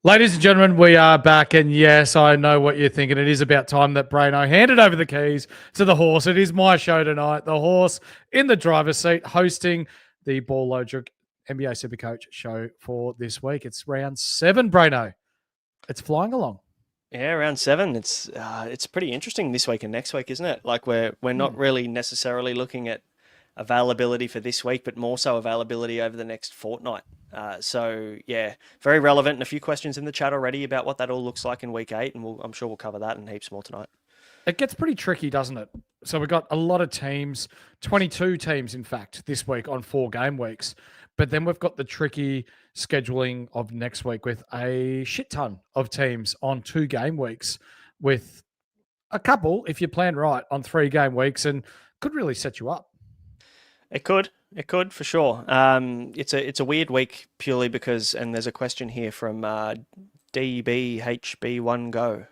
Ladies and gentlemen, we are back, and yes, I know what you're thinking. It is about time that Braino handed over the keys to the horse. It is my show tonight. The horse in the driver's seat, hosting the Ball Logic NBA SuperCoach show for this week. It's round 7, Braino. It's flying along. Yeah, round 7. It's pretty interesting this week and next week, isn't it? Like we're not really necessarily looking at availability for this week, but more so availability over the next fortnight. So yeah, very relevant, and a few questions in the chat already about what that all looks like in week 8, and I'm sure we'll cover that and heaps more tonight. It gets pretty tricky, doesn't it? So we've got a lot of teams, 22 teams, in fact, this week on 4 game weeks. But then we've got the tricky scheduling of next week with a shit ton of teams on 2 game weeks, with a couple, if you plan right, on 3 game weeks, and could really set you up. It could for sure. It's a weird week purely because, and there's a question here from DBHB1Go,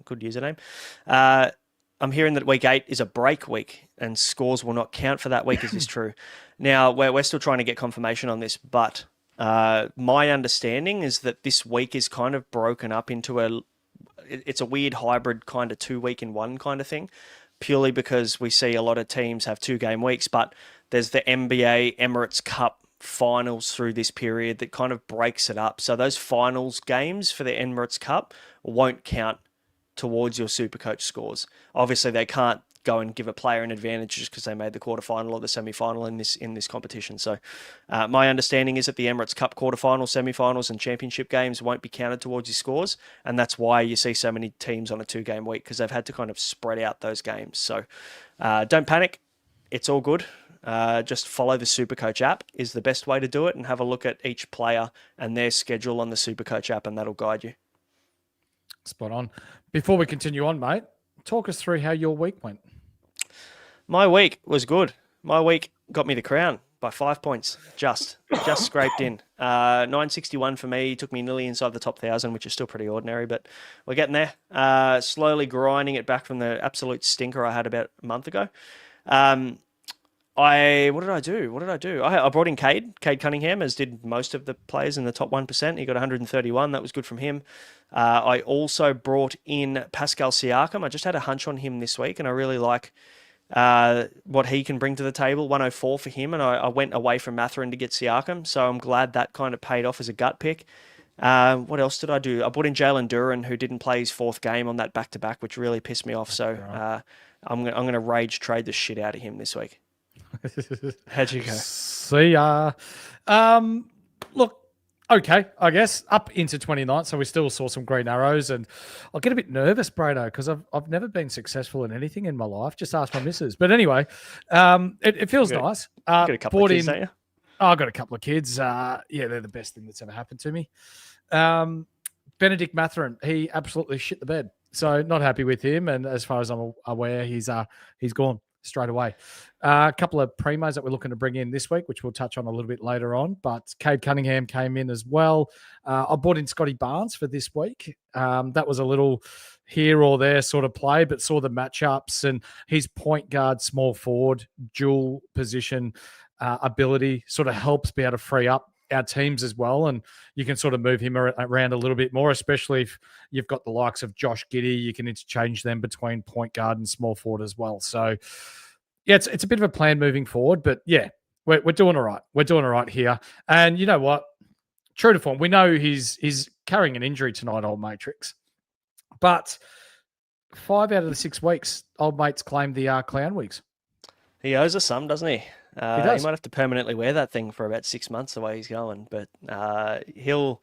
good username. I'm hearing that week 8 is a break week and scores will not count for that week. Is this true? Now, we're still trying to get confirmation on this, but my understanding is that this week is kind of broken up into it's a weird hybrid kind of 2 week in one kind of thing, purely because we see a lot of teams have 2 game weeks, but there's the NBA Emirates Cup finals through this period that kind of breaks it up. So those finals games for the Emirates Cup won't count towards your SuperCoach scores. Obviously, they can't go and give a player an advantage just because they made the quarterfinal or the semi-final in this competition. So my understanding is that the Emirates Cup quarterfinals, semi-finals and championship games won't be counted towards your scores, and that's why you see so many teams on a 2 game week, because they've had to kind of spread out those games. So don't panic. It's all good. Just follow the SuperCoach app is the best way to do it, and have a look at each player and their schedule on the SuperCoach app, and that'll guide you. Spot on. Before we continue on, mate, talk us through how your week went. My week was good. My week got me the crown by 5 points. Just scraped in. 961 for me. Took me nearly inside the top 1,000, which is still pretty ordinary, but we're getting there. Slowly grinding it back from the absolute stinker I had about a month ago. What did I do? I brought in Cade Cunningham, as did most of the players in the top 1%. He got 131. That was good from him. I also brought in Pascal Siakam. I just had a hunch on him this week, and I really like what he can bring to the table. 104 for him, and I went away from Mathurin to get Siakam, so I'm glad that kind of paid off as a gut pick. What else did I do? I brought in Jalen Duren, who didn't play his 4th game on that back-to-back, which really pissed me off. So I'm going to rage trade the shit out of him this week. How'd you go? See ya. Look, okay, I guess up into 29th, so we still saw some green arrows, and I'll get a bit nervous, Braino, because I've never been successful in anything in my life. Just ask my missus. But anyway, it feels nice. Got a couple of kids, don't you? I've got a couple of kids. Yeah, they're the best thing that's ever happened to me. Benedict Mathurin, he absolutely shit the bed. So not happy with him, and as far as I'm aware, he's gone straight away. A couple of Primos that we're looking to bring in this week, which we'll touch on a little bit later on. But Cade Cunningham came in as well. I brought in Scotty Barnes for this week. That was a little here or there sort of play, but saw the matchups, and his point guard, small forward, dual position ability sort of helps be able to free up our teams as well, and you can sort of move him around a little bit more, especially if you've got the likes of Josh Giddey. You can interchange them between point guard and small forward as well. So yeah, it's a bit of a plan moving forward, but yeah, we're doing all right. We're doing all right here. And you know what? True to form, we know he's carrying an injury tonight, old Mattrix. But 5 out of the 6 weeks, old mate's claimed the clown weeks. He owes us some, doesn't he? He does. might have to permanently wear that thing for about 6 months the way he's going, but he'll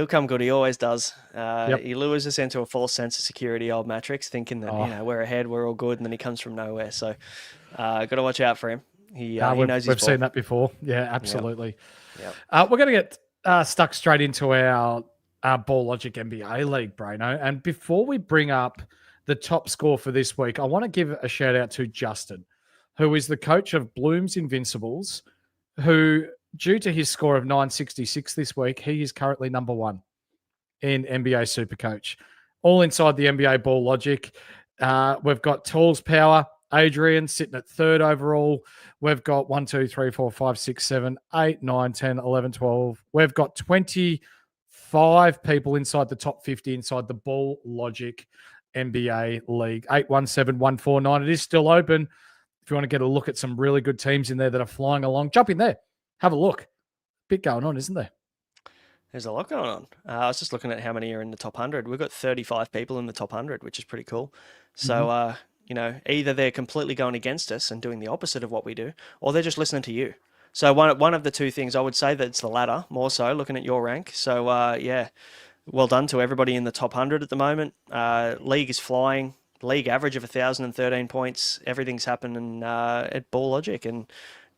come good. He always does. He lures us into a false sense of security, old Mattrix, thinking that we're ahead, we're all good, and then he comes from nowhere. So got to watch out for him. He knows his We've ball. seen that before. Yeah, absolutely. Yep. We're going to get stuck straight into our Ball Logic NBA League, Braino. And before we bring up the top score for this week, I want to give a shout out to Justin, who is the coach of Bloom's Invincibles, who, due to his score of 966 this week, he is currently number 1 in NBA SuperCoach. All inside the NBA Ball Logic. We've got Tools Power, Adrian sitting at 3rd overall. We've got 1, 2, 3, 4, 5, 6, 7, 8, 9, 10, 11, 12. We've got 23 5 people inside the top 50 inside the Ball Logic NBA League. 817-149. It is still open. If you want to get a look at some really good teams in there that are flying along, jump in there. Have a look. Bit going on, isn't there? There's a lot going on. I was just looking at how many are in the top 100. We've got 35 people in the top 100, which is pretty cool. So, either they're completely going against us and doing the opposite of what we do, or they're just listening to you. So one of the two things, I would say that it's the latter, more so, looking at your rank. So, well done to everybody in the top 100 at the moment. League is flying. League average of 1,013 points. Everything's happening at Ball Logic, and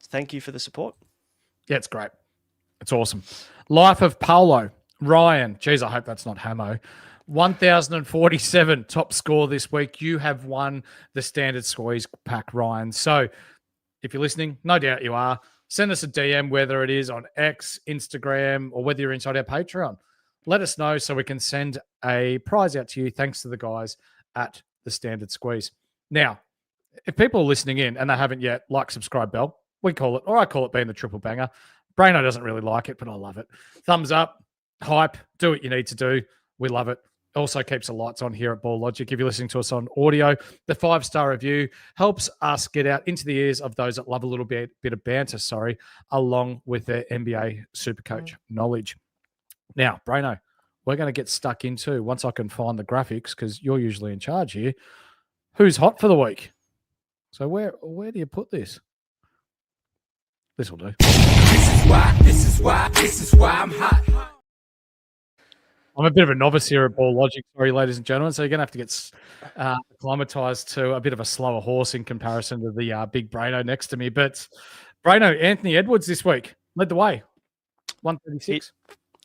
thank you for the support. Yeah, it's great. It's awesome. Life of Paolo. Ryan. Geez, I hope that's not Hamo. 1,047 top score this week. You have won the standard squeeze pack, Ryan. So if you're listening, no doubt you are, send us a DM, whether it is on X, Instagram, or whether you're inside our Patreon. Let us know so we can send a prize out to you thanks to the guys at the standard squeeze. Now, if people are listening in and they haven't yet, like, subscribe, bell, we call it, or I call it being the triple banger. Braino doesn't really like it, but I love it. Thumbs up, hype, do what you need to do. We love it. Also keeps the lights on here at Ball Logic. If you're listening to us on audio, the 5-star review helps us get out into the ears of those that love a little bit of banter, along with their NBA SuperCoach knowledge. Now, Braino, we're going to get stuck into, once I can find the graphics, because you're usually in charge here, who's hot for the week. So where do you put this? This will do. This is why I'm hot. I'm a bit of a novice here at Ball Logic, sorry, ladies and gentlemen. So you're going to have to get acclimatized to a bit of a slower horse in comparison to the big Braino next to me. But Braino, Anthony Edwards this week led the way, 136.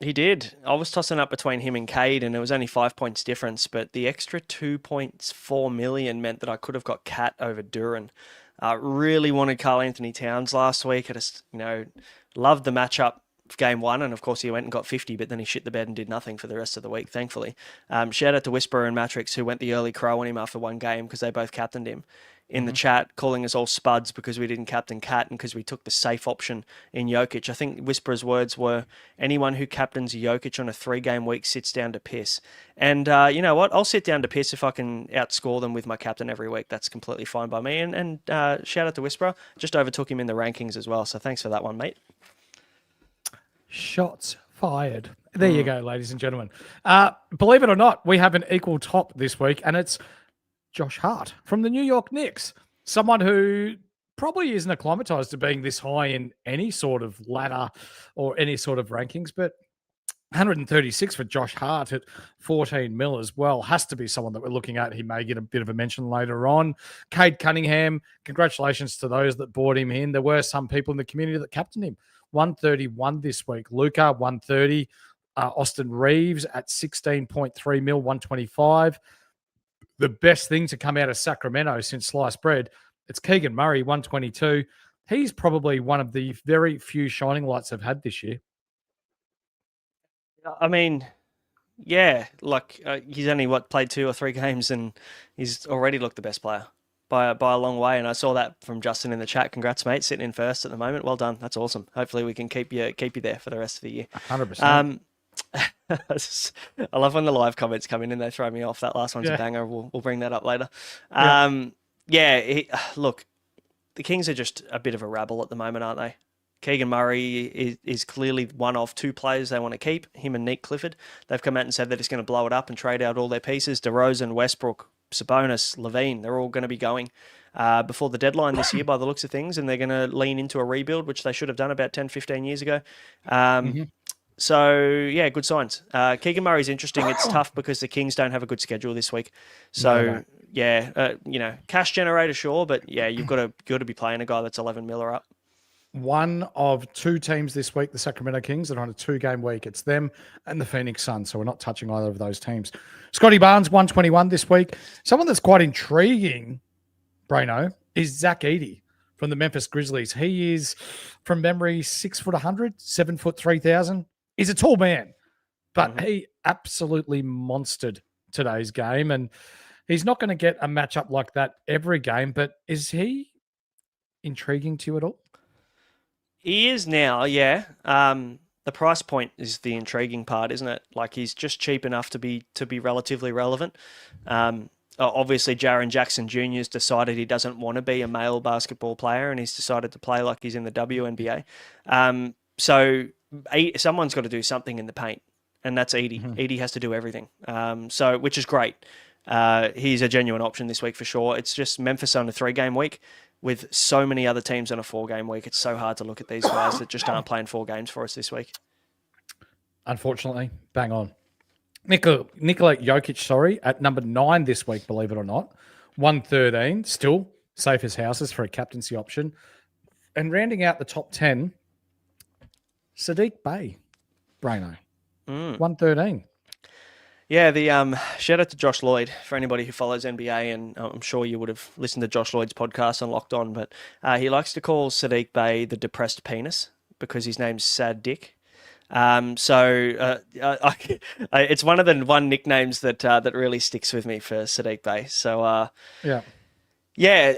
He did. I was tossing up between him and Cade, and it was only 5 points difference. But the extra 2.4 million meant that I could have got Cat over Duran. Really wanted Karl Anthony Towns last week. I just, loved the matchup of game one. And of course, he went and got 50, but then he shit the bed and did nothing for the rest of the week, thankfully. Shout out to Whisperer and Mattrix, who went the early crow on him after one game because they both captained him in the chat, calling us all spuds because we didn't captain Cat and because we took the safe option in Jokic. I think Whisperer's words were, anyone who captains Jokic on a 3-game week sits down to piss. And you know what? I'll sit down to piss if I can outscore them with my captain every week. That's completely fine by me. And shout out to Whisperer. Just overtook him in the rankings as well. So thanks for that one, mate. Shots fired. There you go, ladies and gentlemen. Believe it or not, we have an equal top this week, and it's Josh Hart from the New York Knicks, someone who probably isn't acclimatized to being this high in any sort of ladder or any sort of rankings, but 136 for Josh Hart at 14 mil as well has to be someone that we're looking at. He may get a bit of a mention later on. Cade Cunningham, congratulations to those that brought him in. There were some people in the community that captained him. 131 this week. Luka, 130. Austin Reeves at 16.3 mil, 125. The best thing to come out of Sacramento since sliced bread, it's Keegan Murray, 122. He's probably one of the very few shining lights I've had this year. I mean, yeah, like he's only played 2 or 3 games and he's already looked the best player by a long way. And I saw that from Justin in the chat. Congrats, mate, sitting in first at the moment. Well done. That's awesome. Hopefully we can keep you there for the rest of the year. 100%. I love when the live comments come in and they throw me off. That last one's a banger. We'll bring that up later. Look, the Kings are just a bit of a rabble at the moment, aren't they? Keegan Murray is clearly one of 2 players they want to keep, him and Nick Clifford. They've come out and said they're just going to blow it up and trade out all their pieces. DeRozan, Westbrook, Sabonis, Levine, they're all going to be going before the deadline this year by the looks of things, and they're going to lean into a rebuild, which they should have done about 10, 15 years ago. So, yeah, good signs. Keegan Murray's interesting. It's tough because the Kings don't have a good schedule this week. So, cash generator, sure, but, yeah, you've got to be playing a guy that's 11 mil or up. One of 2 teams this week, the Sacramento Kings, that are on a 2-game week. It's them and the Phoenix Suns, so we're not touching either of those teams. Scotty Barnes, 121 this week. Someone that's quite intriguing, Braino, is Zach Edey from the Memphis Grizzlies. He is, from memory, 6 foot 100, 7 foot 3,000. He's a tall man, but he absolutely monstered today's game, and he's not going to get a matchup like that every game, but is he intriguing to you at all? He is now, yeah. The the price point is the intriguing part, isn't it? Like he's just cheap enough to be relatively relevant. Obviously, Jaren Jackson Jr. has decided he doesn't want to be a male basketball player, and he's decided to play like he's in the WNBA. So someone's got to do something in the paint, and that's Edie. Edie has to do everything. Which is great. He's a genuine option this week for sure. It's just Memphis on a 3-game week with so many other teams on a 4-game week. It's so hard to look at these guys that just aren't playing 4 games for us this week. Unfortunately, bang on. Nikola Jokic, at number 9 this week, believe it or not. 113, still safe as houses for a captaincy option. And rounding out the top 10, Sadiq Bey, Braino, 113. Yeah, the shout out to Josh Lloyd for anybody who follows NBA, and I'm sure you would have listened to Josh Lloyd's podcast on Locked On, but he likes to call Sadiq Bey the depressed penis because his name's Sad Dick. It's one of the nicknames that really sticks with me for Sadiq Bey. So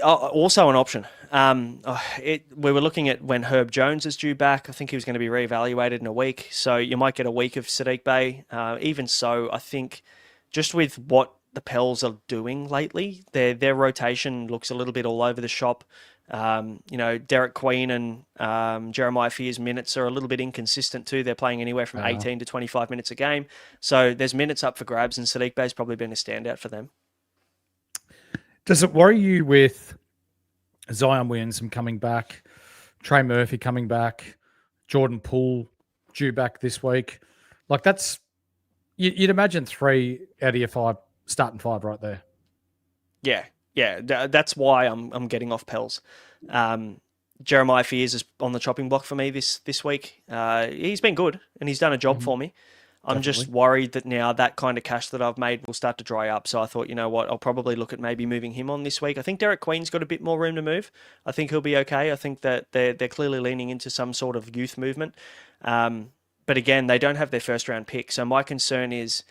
also an option. We were looking at when Herb Jones is due back. I think he was going to be reevaluated in a week, so you might get a week of Sadiq Bey. Even so, I think just with what the Pels are doing lately, their rotation looks a little bit all over the shop. Derek Queen and Jeremiah Fear's minutes are a little bit inconsistent too. They're playing anywhere from 18 to 25 minutes a game. So there's minutes up for grabs, and Sadiq Bey's probably been a standout for them. Does it worry you with Zion Williamson coming back, Trey Murphy coming back, Jordan Poole due back this week? Like you'd imagine 3 out of your 5 starting 5 right there. Yeah, that's why I'm getting off Pels. Jeremiah Fears is on the chopping block for me this week. He's been good and he's done a job for me. I'm just worried that now that kind of cash that I've made will start to dry up. So I thought, you know what, I'll probably look at maybe moving him on this week. I think Derek Queen's got a bit more room to move. I think he'll be okay. I think that they're clearly leaning into some sort of youth movement. But again, they don't have their first round pick. So my concern is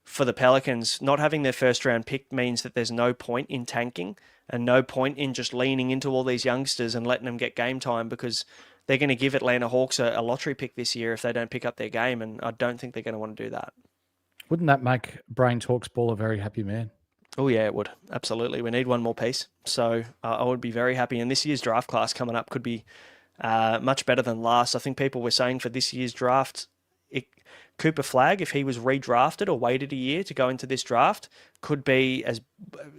for the Pelicans, not having their first round pick means that there's no point in tanking and no point in just leaning into all these youngsters and letting them get game time, because they're going to give Atlanta Hawks a lottery pick this year if they don't pick up their game, and I don't think they're going to want to do that. Wouldn't that make Brain Talks Ball a very happy man? Oh, yeah, it would. Absolutely. We need one more piece. So I would be very happy. And this year's draft class coming up could be much better than last. I think people were saying for this year's draft, Cooper Flagg, if he was redrafted or waited a year to go into this draft, could be the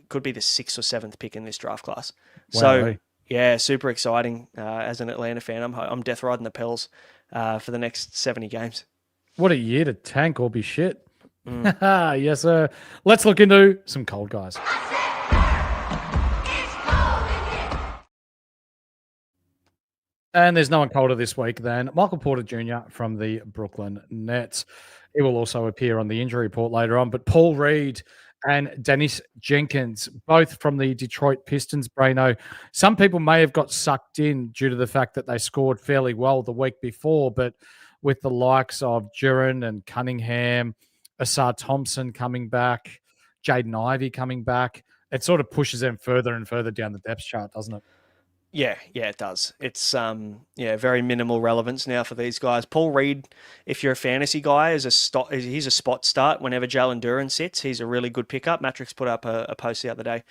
6th or 7th pick in this draft class. Wow. So, yeah, super exciting. As an Atlanta fan, I'm death riding the Pels for the next 70 games. What a year to tank or be shit. Yes, sir. Let's look into some cold guys. And there's no one colder this week than Michael Porter Jr. from the Brooklyn Nets. He will also appear on the injury report later on. But Paul Reed and Dennis Jenkins, both from the Detroit Pistons, Braino. Some people may have got sucked in due to the fact that they scored fairly well the week before, but with the likes of Duren and Cunningham, Asar Thompson coming back, Jaden Ivey coming back, it sort of pushes them further and further down the depth chart, doesn't it? Yeah, it does. It's very minimal relevance now for these guys. Paul Reed, if you're a fantasy guy, he's a spot start whenever Jalen Duren sits. He's a really good pickup. Mattrix put up a post the other day.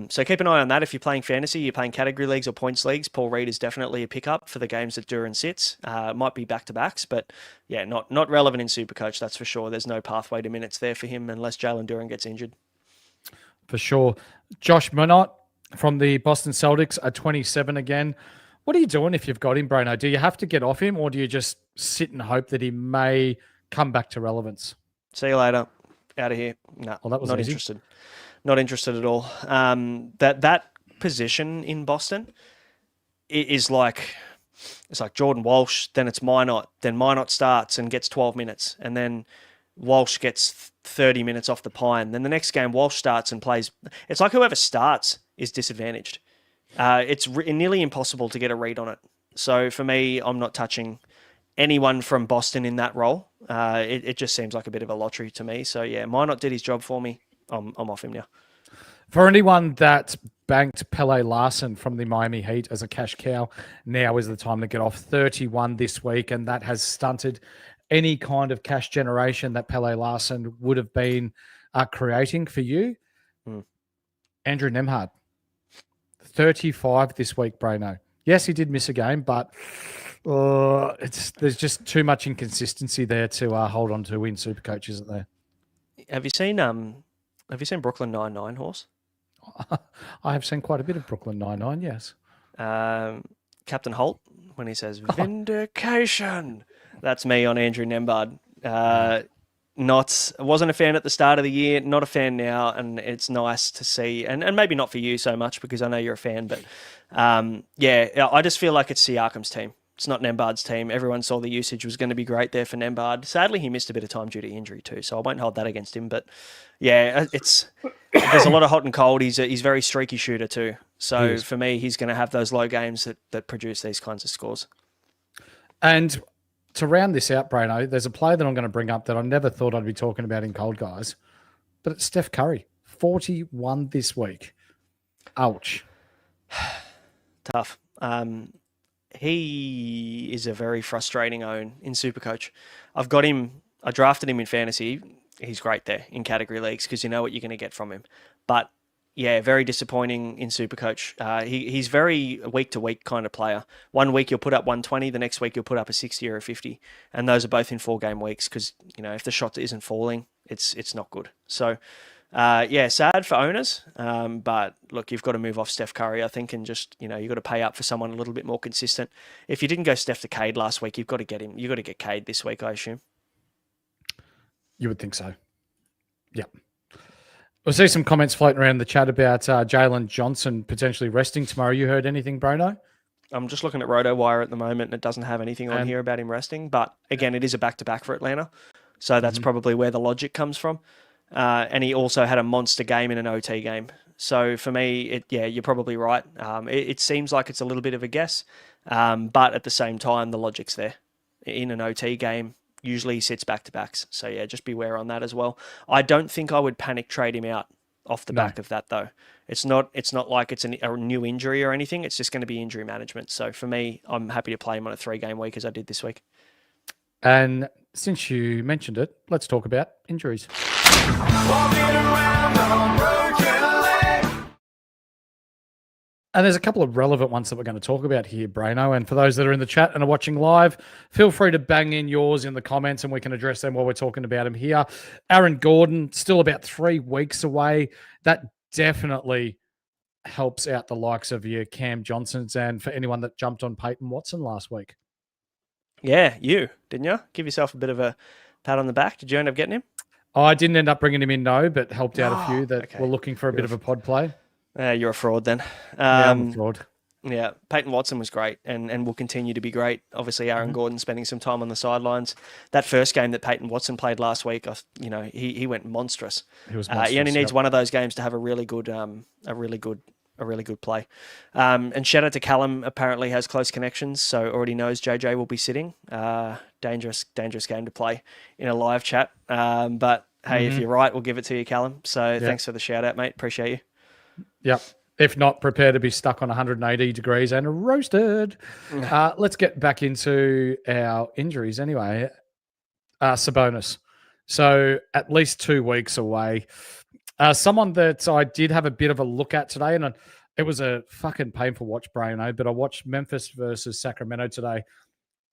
So keep an eye on that. If you're playing fantasy, you're playing category leagues or points leagues, Paul Reed is definitely a pickup for the games that Duren sits. Might be back-to-backs, but yeah, not relevant in SuperCoach, that's for sure. There's no pathway to minutes there for him unless Jalen Duren gets injured. For sure. Josh Minott from the Boston Celtics at 27 again. What are you doing if you've got him, Braino? Do you have to get off him, or do you just sit and hope that he may come back to relevance? See you later. Out of here. No, well, that was not easy. Interested. Not interested at all. That position in Boston is like, it's like Jordan Walsh, then it's Minott, then Minott starts and gets 12 minutes, and then Walsh gets 30 minutes off the pine. Then the next game, Walsh starts and plays. It's like whoever starts is disadvantaged. It's nearly impossible to get a read on it. So for me, I'm not touching anyone from Boston in that role. It just seems like a bit of a lottery to me. So yeah, Minott did his job for me. I'm off him now. For anyone that banked Pele Larson from the Miami Heat as a cash cow. Now is the time to get off. 31 this week, and that has stunted any kind of cash generation that Pele Larson would have been creating for you. Andrew Nemhard, 35 this week, Braino. Yes, he did miss a game, but there's just too much inconsistency there to hold on to in SuperCoach, isn't there? Have you seen Brooklyn Nine-Nine, Horse? I have seen quite a bit of Brooklyn Nine-Nine, yes. Captain Holt, when he says, vindication. That's me on Andrew Nembhard. Wasn't a fan at the start of the year, not a fan now, and it's nice to see, and maybe not for you so much because I know you're a fan, but I just feel like it's Siakam's team. It's not Nembhard's team. Everyone saw the usage was going to be great there for Nembhard. Sadly, he missed a bit of time due to injury too, so I won't hold that against him. But yeah, there's a lot of hot and cold. He's a very streaky shooter too. So for me, he's going to have those low games that produce these kinds of scores. And to round this out, Braino, there's a player that I'm going to bring up that I never thought I'd be talking about in cold guys, but it's Steph Curry, 41 this week. Ouch. Tough. He is a very frustrating own in SuperCoach. I've got him. I drafted him in fantasy. He's great there in category leagues because you know what you're going to get from him. But yeah, very disappointing in SuperCoach. He's very week to week kind of player. 1 week you'll put up 120, the next week you'll put up a 60 or a 50, and those are both in 4 game weeks because if the shot isn't falling, it's not good. So. Sad for owners, but look, you've got to move off Steph Curry, I think, and just, you've got to pay up for someone a little bit more consistent. If you didn't go Steph to Cade last week, you've got to get him. You've got to get Cade this week, I assume. You would think so. Yeah. We'll see some comments floating around the chat about Jalen Johnson potentially resting tomorrow. You heard anything, Braino? I'm just looking at RotoWire at the moment, and it doesn't have anything on here about him resting, but again, it is a back-to-back for Atlanta, so that's probably where the logic comes from. And he also had a monster game in an OT game. So for me, you're probably right. It seems like it's a little bit of a guess, but at the same time, the logic's there. In an OT game, usually he sits back-to-backs. So yeah, just beware on that as well. I don't think I would panic trade him out off the back of that, though. It's not like it's a new injury or anything. It's just going to be injury management. So for me, I'm happy to play him on a 3-game week as I did this week. And since you mentioned it, let's talk about injuries. And there's a couple of relevant ones that we're going to talk about here, Braino. And for those that are in the chat and are watching live, feel free to bang in yours in the comments and we can address them while we're talking about them here. Aaron Gordon, still about 3 weeks away. That definitely helps out the likes of your Cam Johnsons and for anyone that jumped on Peyton Watson last week. Yeah, didn't you? Give yourself a bit of a pat on the back. Did you end up getting him? I didn't end up bringing him in, no, but helped out a few that were looking for a bit of a pod play. You're a fraud then. I'm a fraud. Yeah, Peyton Watson was great and will continue to be great. Obviously, Aaron Gordon spending some time on the sidelines. That first game that Peyton Watson played last week, he went monstrous. He was monstrous. He only needs one of those games to have a really good play. And shout out to Callum, apparently has close connections, so already knows JJ will be sitting. Dangerous game to play in a live chat. But hey, if you're right, we'll give it to you, Callum. So thanks for the shout out, mate. Appreciate you. Yep. If not, prepare to be stuck on 180 degrees and roasted. Let's get back into our injuries anyway. Sabonis. So at least 2 weeks away. Someone that I did have a bit of a look at today, and it was a fucking painful watch, Braino, but I watched Memphis versus Sacramento today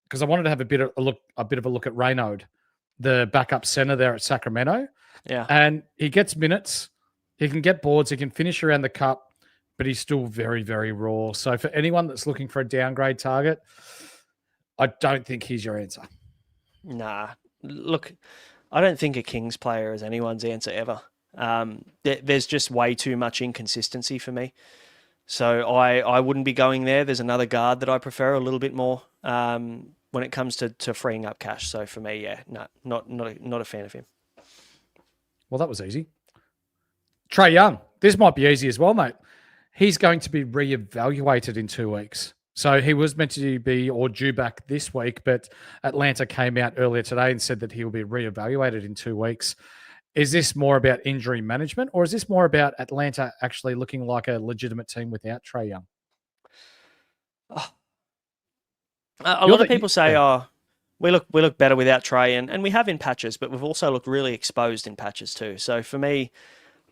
because I wanted to have a bit of a look at Raynaud, the backup center there at Sacramento. Yeah. And he gets minutes. He can get boards. He can finish around the cup. But he's still very, very raw. So for anyone that's looking for a downgrade target, I don't think he's your answer. Nah. Look, I don't think a Kings player is anyone's answer ever. There's just way too much inconsistency for me. So I wouldn't be going there. There's another guard that I prefer a little bit more when it comes to freeing up cash. So for me, not a fan of him. Well, that was easy. Trae Young. This might be easy as well, mate. He's going to be reevaluated in 2 weeks. So he was meant to be due back this week, but Atlanta came out earlier today and said that he will be reevaluated in 2 weeks. Is this more about injury management, or is this more about Atlanta actually looking like a legitimate team without Trae Young? Oh, a lot of people say, "Oh, we look better without Trae," and we have in patches, but we've also looked really exposed in patches too. So for me,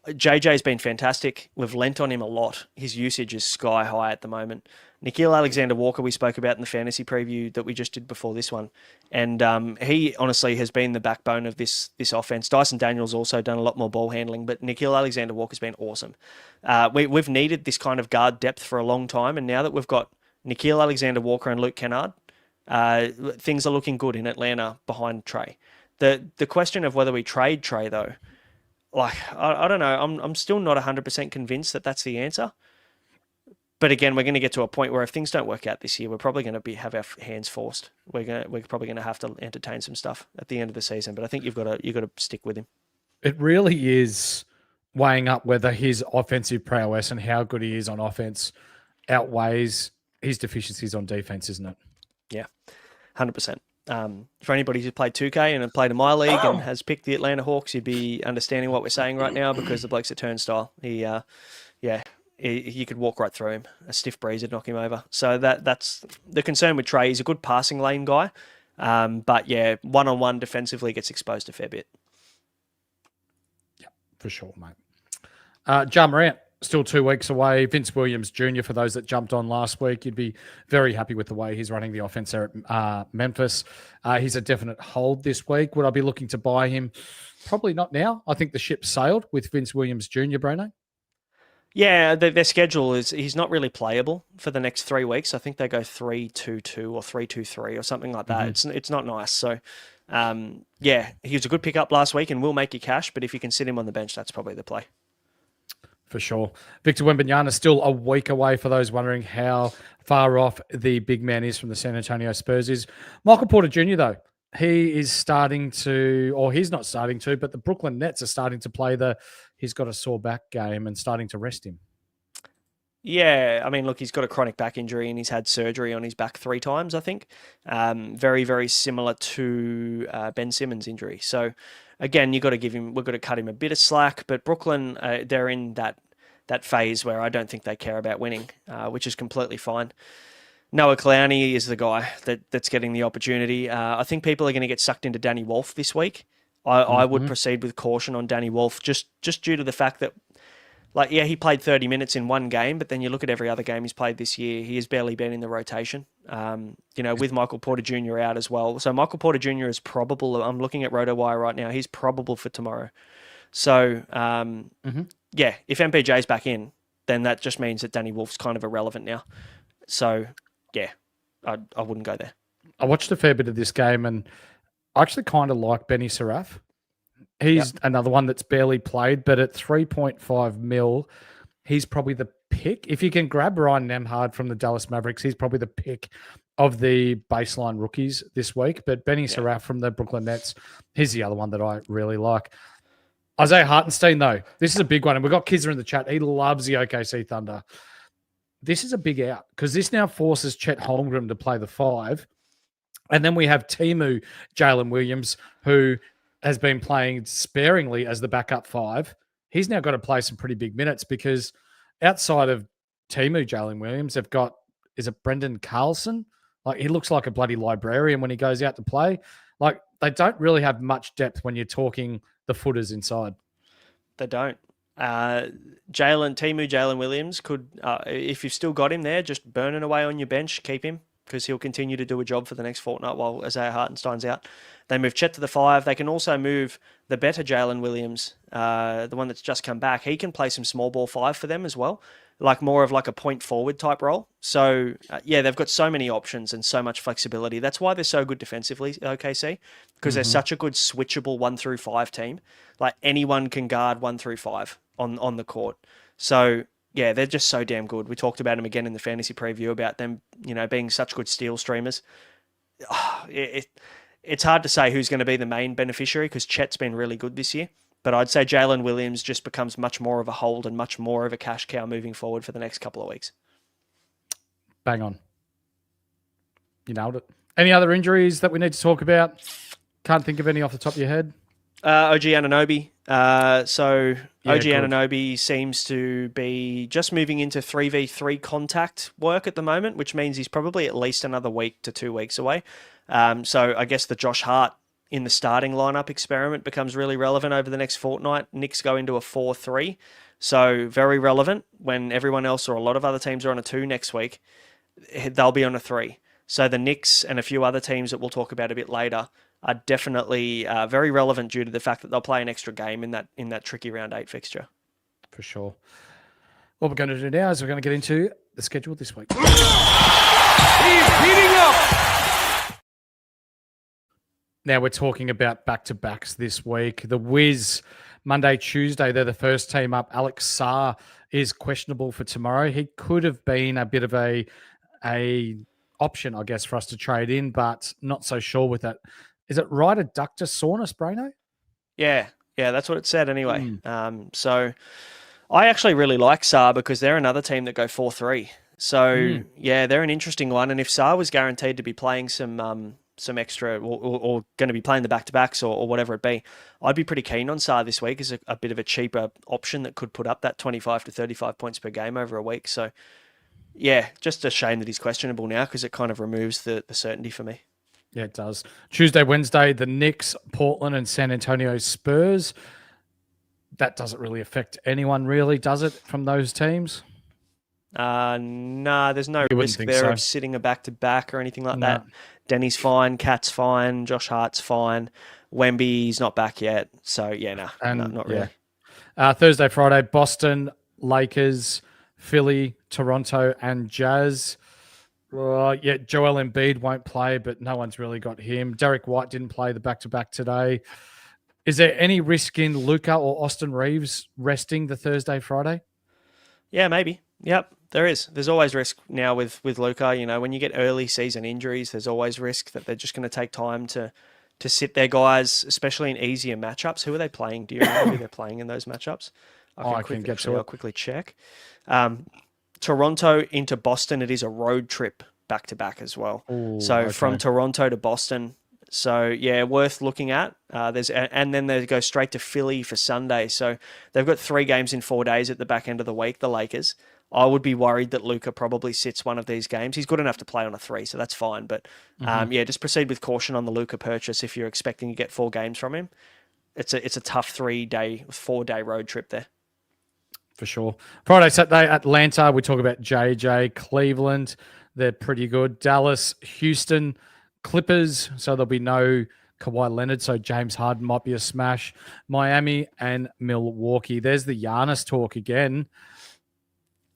JJ's been fantastic. We've lent on him a lot. His usage is sky high at the moment. Nickeil Alexander-Walker, we spoke about in the fantasy preview that we just did before this one. And he honestly has been the backbone of this offense. Dyson Daniels also done a lot more ball handling, but Nickeil Alexander-Walker's been awesome. We've needed this kind of guard depth for a long time, and now that we've got Nickeil Alexander-Walker and Luke Kennard, things are looking good in Atlanta behind Trae. The question of whether we trade Trae, though, like, I don't know. I'm still not 100% convinced that that's the answer. But again, we're going to get to a point where if things don't work out this year, we're probably going to have our hands forced. We're probably going to have to entertain some stuff at the end of the season. But I think you've got to stick with him. It really is weighing up whether his offensive prowess and how good he is on offense outweighs his deficiencies on defense, isn't it? Yeah, 100%. For anybody who's played 2K and played in my league and has picked the Atlanta Hawks, you'd be understanding what we're saying right now because the bloke's a turnstile. You could walk right through him. A stiff breeze would knock him over. So that's the concern with Trae. He's a good passing lane guy, but yeah, one-on-one defensively gets exposed a fair bit. Yeah, for sure, mate. Ja Morant, still 2 weeks away. Vince Williams Jr., for those that jumped on last week, you'd be very happy with the way he's running the offense there at Memphis. He's a definite hold this week. Would I be looking to buy him? Probably not now. I think the ship sailed with Vince Williams Jr., Braino. Yeah, their schedule is he's not really playable for the next 3 weeks. I think they go 3-2-2 or 3-2-3 or something like that. Mm-hmm. It's not nice. So, yeah, he was a good pickup last week and will make you cash. But if you can sit him on the bench, that's probably the play. For sure. Victor Wembanyama still a week away for those wondering how far off the big man is from the San Antonio Spurs is. Michael Porter Jr., though, he is starting to, or he's not starting to, but the Brooklyn Nets are starting to play he's got a sore back game and starting to rest him. Yeah, I mean, look, he's got a chronic back injury and he's had surgery on his back 3 times, I think. Very, very similar to Ben Simmons' injury. So, again, we've got to cut him a bit of slack. But Brooklyn, they're in that phase where I don't think they care about winning, which is completely fine. Noah Clowney is the guy that's getting the opportunity. I think people are going to get sucked into Danny Wolf this week. I would proceed with caution on Danny Wolf just due to the fact that, like, yeah, he played 30 minutes in one game, but then you look at every other game he's played this year, he has barely been in the rotation, with Michael Porter Jr. out as well. So Michael Porter Jr. is probable. I'm looking at RotoWire right now. He's probable for tomorrow. So, yeah, if MPJ's back in, then that just means that Danny Wolf's kind of irrelevant now. So, yeah, I wouldn't go there. I watched a fair bit of this game and I actually kind of like Benny Saraf. He's another one that's barely played, but at 3.5 mil, he's probably the pick. If you can grab Ryan Nembhard from the Dallas Mavericks, he's probably the pick of the baseline rookies this week. But Benny Saraf from the Brooklyn Nets, he's the other one that I really like. Isaiah Hartenstein, though, this is a big one. And we've got Kizzer in the chat. He loves the OKC Thunder. This is a big out because this now forces Chet Holmgren to play the 5. And then we have Timu Jalen Williams, who has been playing sparingly as the backup 5. He's now got to play some pretty big minutes because outside of Timu Jalen Williams, they've got, is it Brendan Carlson? Like, he looks like a bloody librarian when he goes out to play. Like, they don't really have much depth when you're talking the footers inside. They don't. Jalen Williams could, if you've still got him there, just burning away on your bench, keep him, because he'll continue to do a job for the next fortnight while Isaiah Hartenstein's out. They move Chet to the 5. They can also move the better Jalen Williams, the one that's just come back. He can play some small ball 5 for them as well, like more of like a point forward type role. So, yeah, they've got so many options and so much flexibility. That's why they're so good defensively, OKC, because they're such a good switchable 1 through 5 team. Like, anyone can guard 1 through 5 on the court. So, yeah, they're just so damn good. We talked about them again in the fantasy preview about them, being such good steal streamers. It's hard to say who's going to be the main beneficiary because Chet's been really good this year. But I'd say Jalen Williams just becomes much more of a hold and much more of a cash cow moving forward for the next couple of weeks. Bang on. You nailed it. Any other injuries that we need to talk about? Can't think of any off the top of your head? OG Anunoby. So Yeah, OG good. Anunoby seems to be just moving into 3v3 contact work at the moment, which means he's probably at least another week to 2 weeks away. So I guess the Josh Hart in the starting lineup experiment becomes really relevant over the next fortnight. Knicks go into a 4-3. So very relevant when everyone else or a lot of other teams are on a 2 next week. They'll be on a 3. So the Knicks and a few other teams that we'll talk about a bit later are definitely very relevant due to the fact that they'll play an extra game in that tricky round 8 fixture. For sure. What we're going to do now is we're going to get into the schedule this week. He's heating up. Now we're talking about back-to-backs this week. The Wiz, Monday, Tuesday, they're the first team up. Alex Sarr is questionable for tomorrow. He could have been a bit of a option, I guess, for us to trade in, but not so sure with that. Is it right adductor soreness, Braino? Yeah, that's what it said anyway. So I actually really like Sarr because they're another team that go 4-3. So yeah, they're an interesting one. And if Sarr was guaranteed to be playing some extra or going to be playing the back-to-backs or whatever it be, I'd be pretty keen on Sarr this week as a bit of a cheaper option that could put up that 25 to 35 points per game over a week. So yeah, just a shame that he's questionable now because it kind of removes the certainty for me. Yeah, it does. Tuesday, Wednesday, the Knicks, Portland, and San Antonio Spurs. That doesn't really affect anyone, really, does it, from those teams? No, there's no risk there of sitting a back-to-back or anything like that. Denny's fine, Cat's fine, Josh Hart's fine, Wemby's not back yet. So, yeah, not really. Thursday, Friday, Boston, Lakers, Philly, Toronto, and Jazz. Joel Embiid won't play, but no one's really got him. Derek White didn't play the back-to-back today. Is there any risk in Luka or Austin Reeves resting the Thursday, Friday? Yeah, maybe. Yep, there is. There's always risk now with Luka. You know, when you get early season injuries, there's always risk that they're just going to take time to sit their guys, especially in easier matchups. Who are they playing? Do you know who they're playing in those matchups? I'll quickly check. Toronto into Boston, it is a road trip back-to-back as well. From Toronto to Boston. So, yeah, worth looking at. And then they go straight to Philly for Sunday. So they've got 3 games in 4 days at the back end of the week, the Lakers. I would be worried that Luka probably sits one of these games. He's good enough to play on a 3, so that's fine. But, just proceed with caution on the Luka purchase if you're expecting to get 4 games from him. It's a tough 4-day road trip there. For sure. Friday, Saturday, Atlanta. We talk about JJ. Cleveland, they're pretty good. Dallas, Houston, Clippers. So there'll be no Kawhi Leonard. So James Harden might be a smash. Miami and Milwaukee. There's the Giannis talk again.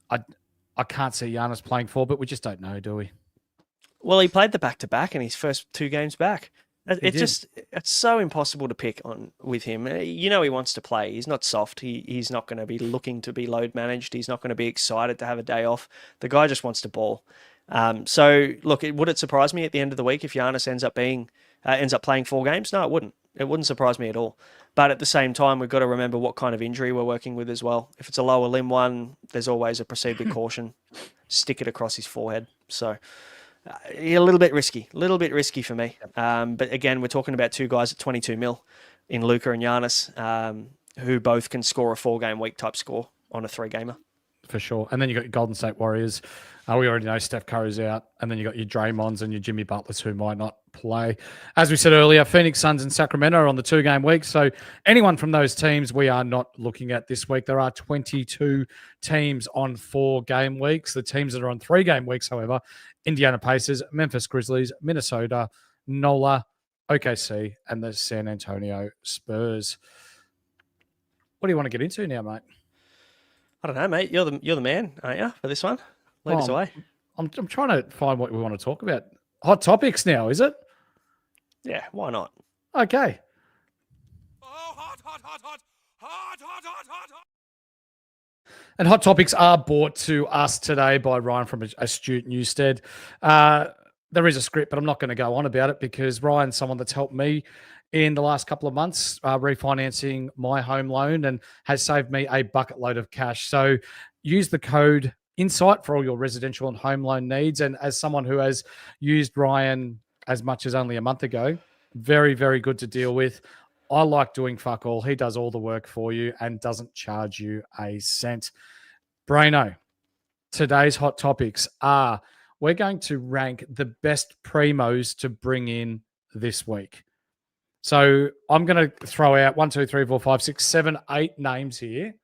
I can't see Giannis playing 4, but we just don't know, do we? Well, he played the back-to-back in his first 2 games back. It's so impossible to pick on with him. You know he wants to play. He's not soft. He's not going to be looking to be load managed. He's not going to be excited to have a day off. The guy just wants to ball. So look, would it surprise me at the end of the week if Giannis ends up playing 4 games? No, it wouldn't. It wouldn't surprise me at all. But at the same time, we've got to remember what kind of injury we're working with as well. If it's a lower limb one, there's always a proceed with caution. Stick it across his forehead. So. A little bit risky for me. But again, we're talking about 2 guys at 22 mil in Luka and Giannis, who both can score a 4-game week type score on a 3-gamer. For sure. And then you got your Golden State Warriors. We already know Steph Curry's out. And then you got your Draymonds and your Jimmy Butlers who might not play. As we said earlier, Phoenix Suns and Sacramento are on the 2-game week. So anyone from those teams we are not looking at this week. There are 22 teams on 4-game weeks. The teams that are on 3-game weeks, however, Indiana Pacers, Memphis Grizzlies, Minnesota, NOLA, OKC, and the San Antonio Spurs. What do you want to get into now, mate? I don't know, mate. You're the man, aren't you, for this one? Lead us away. I'm trying to find what we want to talk about. Hot topics now, is it? Yeah, why not? Okay. Oh, hot. And hot topics are brought to us today by Ryan from Astute Newstead. There is a script, but I'm not going to go on about it because Ryan's someone that's helped me in the last couple of months refinancing my home loan and has saved me a bucket load of cash. So use the code INSIGHT for all your residential and home loan needs. And as someone who has used Ryan as much as only a month ago, very, very good to deal with. I like doing fuck all. He does all the work for you and doesn't charge you a cent. Braino, today's hot topics are we're going to rank the best Primos to bring in this week. So I'm going to throw out 1, 2, 3, 4, 5, 6, 7, 8 names here.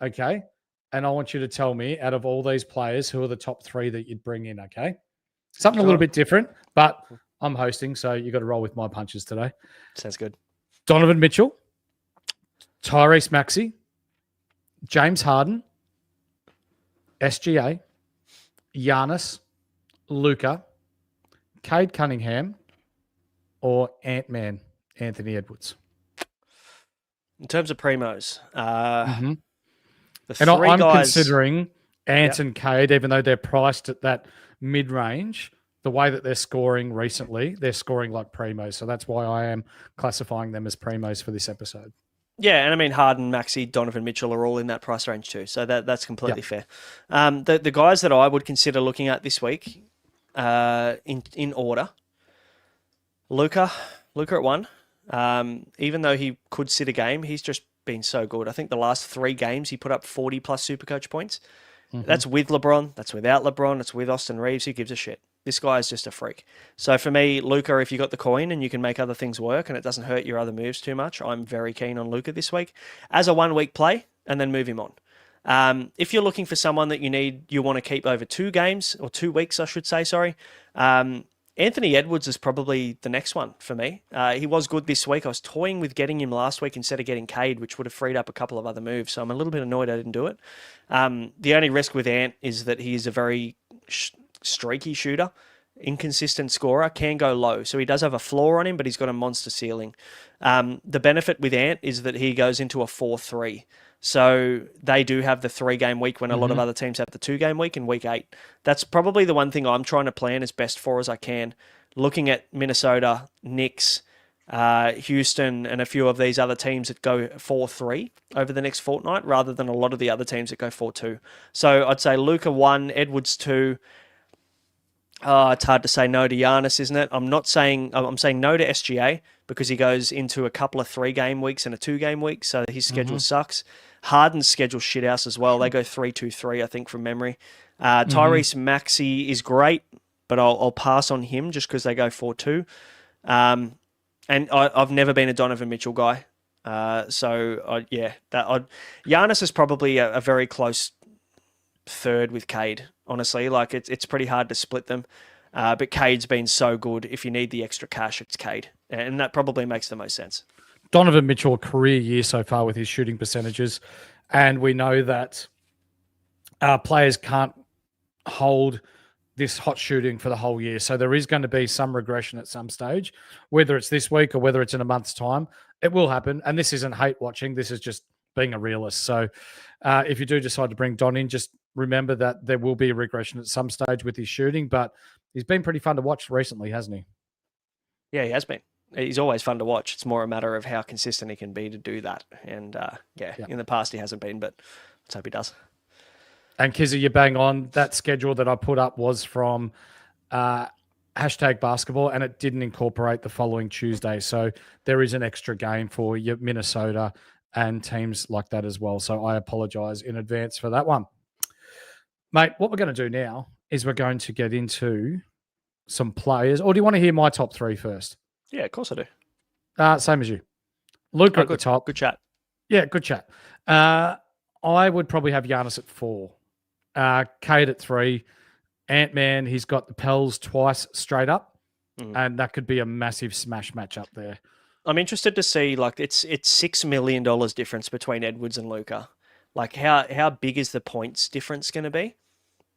Okay. And I want you to tell me out of all these players, who are the top 3 that you'd bring in. Okay. Something a little bit different, but I'm hosting, so you got to roll with my punches today. Sounds good. Donovan Mitchell, Tyrese Maxey, James Harden, SGA, Giannis, Luka, Cade Cunningham, or Ant-Man, Anthony Edwards. In terms of Primos, And the I'm three guys... considering Ant and Cade, even though they're priced at that mid-range, the way that they're scoring recently, they're scoring like Primos. So that's why I am classifying them as Primos for this episode. Yeah, and I mean Harden, Maxey, Donovan Mitchell are all in that price range too, so that's completely fair. The guys that I would consider looking at this week, in order, Luka at 1. Even though he could sit a game, he's just been so good. I think the last 3 games he put up 40 plus SuperCoach points. That's with LeBron. That's without LeBron. It's with Austin Reeves. Who gives a shit? This guy is just a freak. So for me, Luka, if you got the coin and you can make other things work and it doesn't hurt your other moves too much, I'm very keen on Luka this week as a 1-week play and then move him on. If you're looking for someone that you want to keep over 2 games or 2 weeks, I should say, sorry. Anthony Edwards is probably the next one for me. He was good this week. I was toying with getting him last week instead of getting Cade, which would have freed up a couple of other moves. So I'm a little bit annoyed I didn't do it. The only risk with Ant is that he is a very streaky shooter, inconsistent scorer, can go low. So he does have a floor on him, but he's got a monster ceiling. The benefit with Ant is that he goes into a 4-3. So they do have the 3-game week when a lot of other teams have the 2-game week in week 8. That's probably the one thing I'm trying to plan as best for as I can. Looking at Minnesota, Knicks, Houston, and a few of these other teams that go 4-3 over the next fortnight rather than a lot of the other teams that go 4-2. So I'd say Luka 1, Edwards 2. It's hard to say no to Giannis, isn't it? I'm saying no to SGA because he goes into a couple of 3-game weeks and a 2-game week, so his schedule sucks. Harden's schedule shithouse as well. They go 3-2-3, I think, from memory. Tyrese Maxey is great, but I'll pass on him just because they go 4-2. And I've never been a Donovan Mitchell guy. Giannis is probably a very close third with Cade, honestly. Like it's pretty hard to split them. But Cade's been so good. If you need the extra cash, it's Cade. And that probably makes the most sense. Donovan Mitchell, a career year so far with his shooting percentages. And we know that players can't hold this hot shooting for the whole year. So there is going to be some regression at some stage, whether it's this week or whether it's in a month's time. It will happen. And this isn't hate watching. This is just being a realist. So if you do decide to bring Don in, just remember that there will be a regression at some stage with his shooting, but he's been pretty fun to watch recently, hasn't he? Yeah, he has been. He's always fun to watch. It's more a matter of how consistent he can be to do that. And in the past he hasn't been, but let's hope he does. And Kizzy, you bang on. That schedule that I put up was from #basketball, and it didn't incorporate the following Tuesday. So there is an extra game for your Minnesota and teams like that as well. So I apologize in advance for that one. Mate, what we're going to do now is we're going to get into some players. Or do you want to hear my top 3 first? Yeah, of course I do. Same as you. Luka at the top. Good chat. Yeah, good chat. I would probably have Giannis at 4. Cade at 3. Ant-Man, he's got the Pels twice straight up. And that could be a massive smash match up there. I'm interested to see, like, it's $6 million difference between Edwards and Luka. Like, how big is the points difference going to be?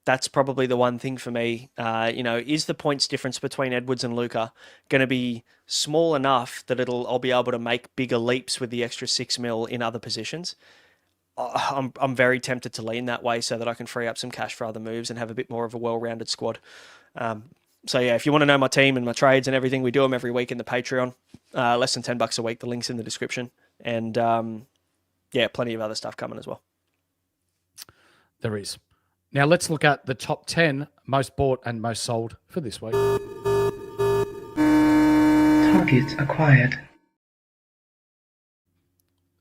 That's probably the one thing for me. Is the points difference between Edwards and Luka going to be small enough that I'll be able to make bigger leaps with the extra $6 million in other positions? I'm very tempted to lean that way so that I can free up some cash for other moves and have a bit more of a well-rounded squad. If you want to know my team and my trades and everything, we do them every week in the Patreon. Less than $10 a week. The link's in the description. And plenty of other stuff coming as well. There is. Now let's look at the top 10 most bought and most sold for this week. Targets acquired.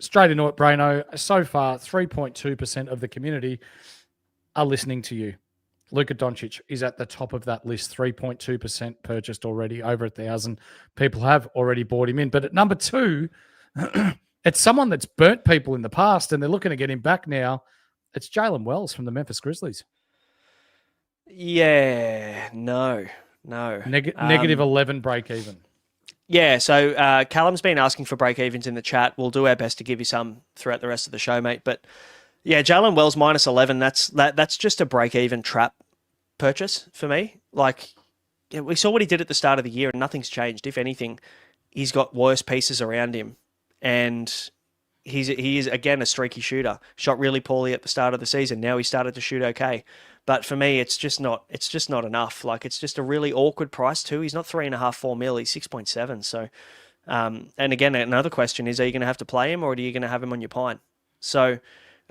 straight into it, Braino. So far, 3.2% of the community are listening to you. Luka Doncic is at the top of that list, 3.2% purchased already. Over 1,000 people have already bought him in. But at number 2, it's someone that's burnt people in the past, and they're looking to get him back now. It's Jalen Wells from the Memphis Grizzlies. Yeah, no. Negative 11 break even. Yeah, so Callum's been asking for break-evens in the chat. We'll do our best to give you some throughout the rest of the show, mate. But yeah, Jalen Wells minus 11, that's just a break-even trap purchase for me. Like, yeah, we saw what he did at the start of the year and nothing's changed. If anything, he's got worse pieces around him. And he is, again, a streaky shooter. Shot really poorly at the start of the season. Now he started to shoot okay. But for me, it's just not enough. Like, it's just a really awkward price too. He's not 3.5, 4 mil. He's 6.7. So, and again, another question is, are you going to have to play him or are you going to have him on your pine? So,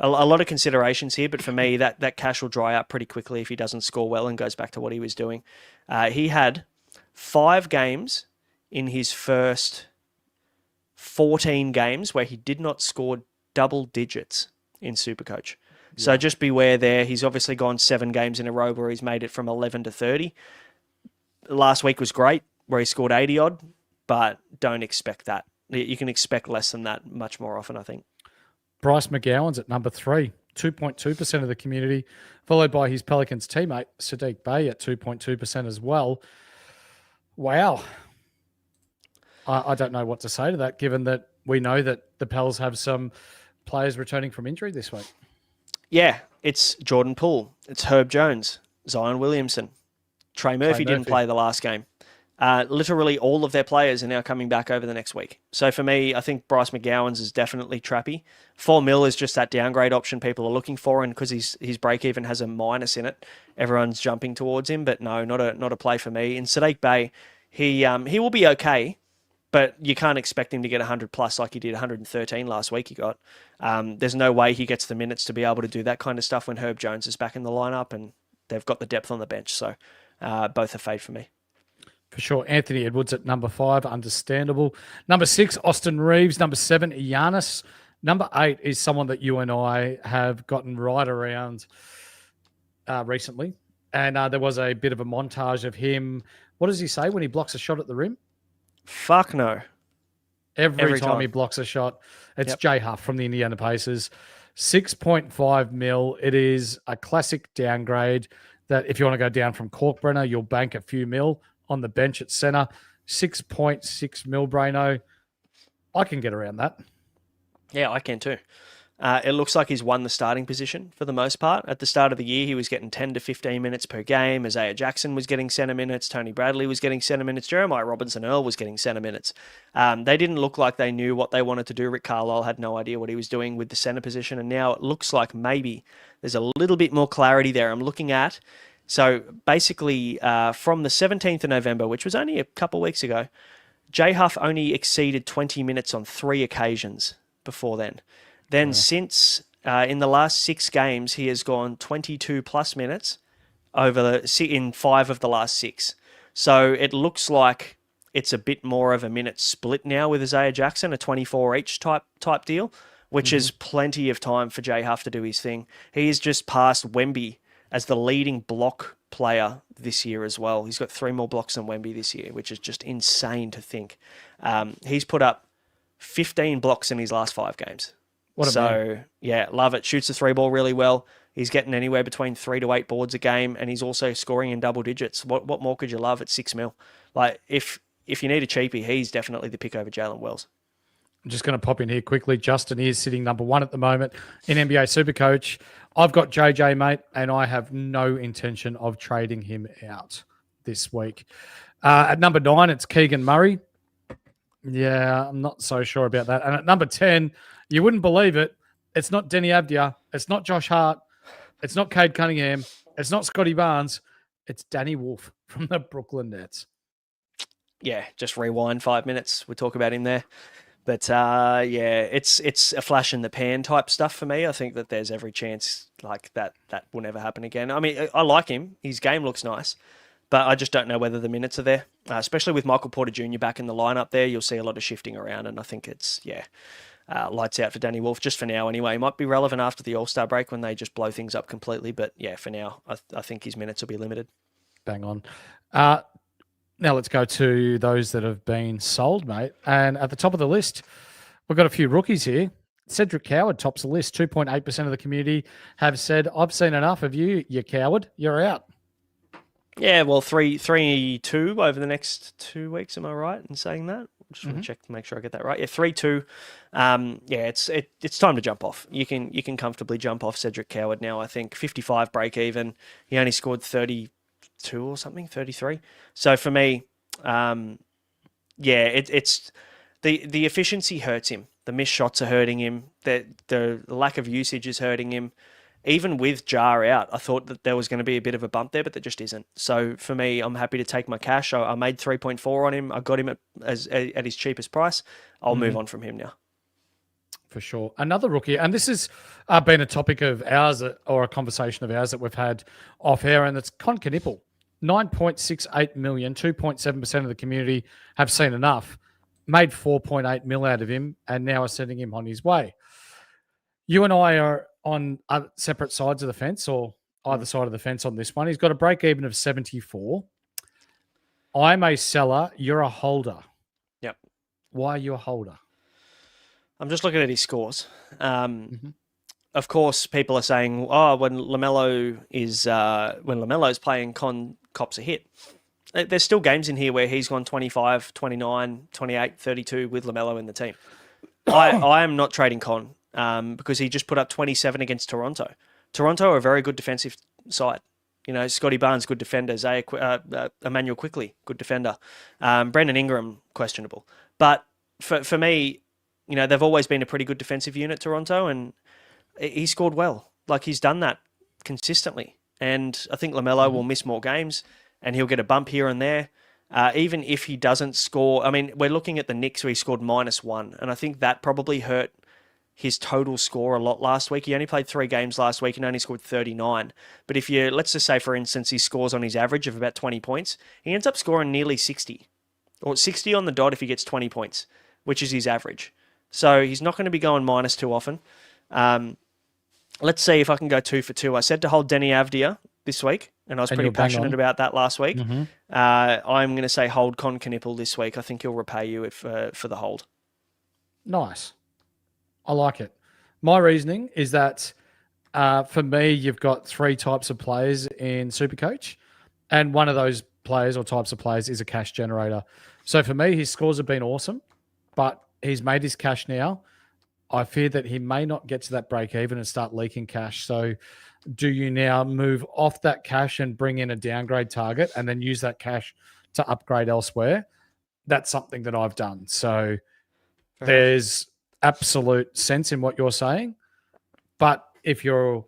a lot of considerations here. But for me, that cash will dry up pretty quickly if he doesn't score well and goes back to what he was doing. He had 5 games in his first 14 games where he did not score double digits in SuperCoach. So just beware there. He's obviously gone 7 games in a row where he's made it from 11 to 30. Last week was great, where he scored 80-odd, but don't expect that. You can expect less than that much more often, I think. Bryce McGowan's at number 3, 2.2% of the community, followed by his Pelicans teammate, Sadiq Bey, at 2.2% as well. Wow. I don't know what to say to that, given that we know that the Pels have some players returning from injury this week. Yeah, it's Jordan Poole, it's Herb Jones, Zion Williamson. Trey Murphy didn't play the last game. Literally all of their players are now coming back over the next week. So for me, I think Bryce McGowan's is definitely trappy. 4 mil is just that downgrade option people are looking for, and because his break even has a minus in it, everyone's jumping towards him. But no, not a play for me. In Sadiq Bey, he will be okay, but you can't expect him to get 100 plus like he did 113 last week he got. There's no way he gets the minutes to be able to do that kind of stuff when Herb Jones is back in the lineup and they've got the depth on the bench. So both are fade for me. For sure. Anthony Edwards at number 5, understandable. Number 6, Austin Reeves. Number 7, Giannis. Number 8 is someone that you and I have gotten right around recently. And there was a bit of a montage of him. What does he say when he blocks a shot at the rim? Fuck no. Every time he blocks a shot. It's Jay Huff from the Indiana Pacers. 6.5 mil. It is a classic downgrade that if you want to go down from Corkbrenner, you'll bank a few mil on the bench at center. 6.6 mil, Braino. I can get around that. Yeah, I can too. It looks like he's won the starting position for the most part. At the start of the year, he was getting 10 to 15 minutes per game. Isaiah Jackson was getting center minutes. Tony Bradley was getting center minutes. Jeremiah Robinson-Earl was getting center minutes. They didn't look like they knew what they wanted to do. Rick Carlisle had no idea what he was doing with the center position. And now it looks like maybe there's a little bit more clarity there. I'm looking at. So basically, from the 17th of November, which was only a couple of weeks ago, Jay Huff only exceeded 20 minutes on 3 occasions before then. Then since in the last 6 games, he has gone 22 plus minutes in 5 of the last 6. So it looks like it's a bit more of a minute split now with Isaiah Jackson, a 24 each type deal, which is plenty of time for Jay Huff to do his thing. He is just past Wemby as the leading block player this year as well. He's got 3 more blocks than Wemby this year, which is just insane to think. He's put up 15 blocks in his last 5 games. Yeah, love it. Shoots the 3-ball really well. He's getting anywhere between 3 to 8 boards a game, and he's also scoring in double digits. What more could you love at 6 mil? Like, if you need a cheapie, he's definitely the pick over Jalen Wells. I'm just going to pop in here quickly. Justin is sitting number 1 at the moment in NBA SuperCoach. I've got JJ, mate, and I have no intention of trading him out this week. At number 9, it's Keegan Murray. Yeah, I'm not so sure about that. And at number 10, you wouldn't believe it. It's not Denny Abdia. It's not Josh Hart. It's not Cade Cunningham. It's not Scotty Barnes. It's Danny Wolf from the Brooklyn Nets. Yeah, just rewind 5 minutes. We'll talk about him there. But yeah, it's a flash in the pan type stuff for me. I think that there's every chance like that will never happen again. I mean, I like him. His game looks nice. But I just don't know whether the minutes are there. Especially with Michael Porter Jr. back in the lineup there, you'll see a lot of shifting around. And I think it's, lights out for Danny Wolf, just for now anyway. He might be relevant after the All-Star break when they just blow things up completely. But yeah, for now, I think his minutes will be limited. Bang on. Now let's go to those that have been sold, mate. And at the top of the list, we've got a few rookies here. Cedric Coward tops the list. 2.8% of the community have said, I've seen enough of you, you coward. You're out. Yeah, well, 3-2 over the next 2 weeks. Am I right in saying that? Just want to check to make sure I get that right. Yeah, 3-2. It's time to jump off. You can comfortably jump off Cedric Coward now. I think 55 break even. He only scored 32 or something, 33. So for me, it's the efficiency hurts him. The missed shots are hurting him. The lack of usage is hurting him. Even with Jar out, I thought that there was going to be a bit of a bump there, but there just isn't. So for me, I'm happy to take my cash. I made 3.4 on him. I got him at his cheapest price. I'll move on from him now. For sure. Another rookie, and this has been a topic of ours or a conversation of ours that we've had off air, and it's Con Knipple. 9.68 million, 2.7% of the community have seen enough, made 4.8 mil out of him, and now are sending him on his way. You and I are on separate sides of the fence, or either side of the fence on this one. He's got a break even of 74. I'm a seller. You're a holder. Yep. Why are you a holder? I'm just looking at his scores. Of course, people are saying, "Oh, when LaMelo's playing, Con cops a hit." There's still games in here where he's gone 25, 29, 28, 32 with LaMelo in the team. I am not trading Con because he just put up 27 against Toronto. Toronto are a very good defensive side. You know, Scotty Barnes, good defender. Emmanuel Quickley, good defender. Brandon Ingram, questionable. But for me, you know, they've always been a pretty good defensive unit, Toronto, and he scored well. Like, he's done that consistently. And I think LaMelo will miss more games and he'll get a bump here and there. Even if he doesn't score, I mean, we're looking at the Knicks where he scored -1. And I think that probably hurt his total score a lot last week. He only played 3 games last week and only scored 39. But if you, let's just say, for instance, he scores on his average of about 20 points, he ends up scoring nearly 60. Or 60 on the dot if he gets 20 points, which is his average. So he's not going to be going -2 often. Let's see if I can go 2 for 2. I said to hold Denny Avdia this week, and I was pretty passionate about that last week. I'm going to say hold Con Knipple this week. I think he'll repay you for the hold. Nice. I like it. My reasoning is that for me, you've got 3 types of players in SuperCoach, and one of those players or types of players is a cash generator. So for me, his scores have been awesome, but he's made his cash now. I fear that he may not get to that break even and start leaking cash. So do you now move off that cash and bring in a downgrade target and then use that cash to upgrade elsewhere? That's something that I've done. So there's absolute sense in what you're saying. But if you're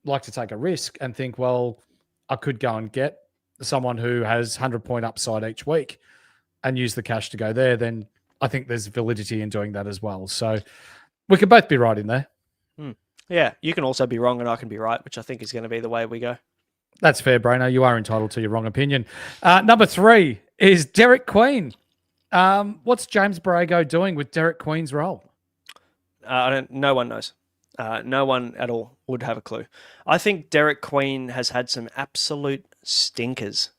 like to take a risk and think, well, I could go and get someone who has 100-point upside each week and use the cash to go there, then I think there's validity in doing that as well. So we could both be right in there. Yeah, you can also be wrong and I can be right, which I think is going to be the way we go. That's fair, Braino. You are entitled to your wrong opinion. Number 3 is Derek Queen. What's James Borrego doing with Derek Queen's role? No one knows. No one at all would have a clue. I think Derek Queen has had some absolute stinkers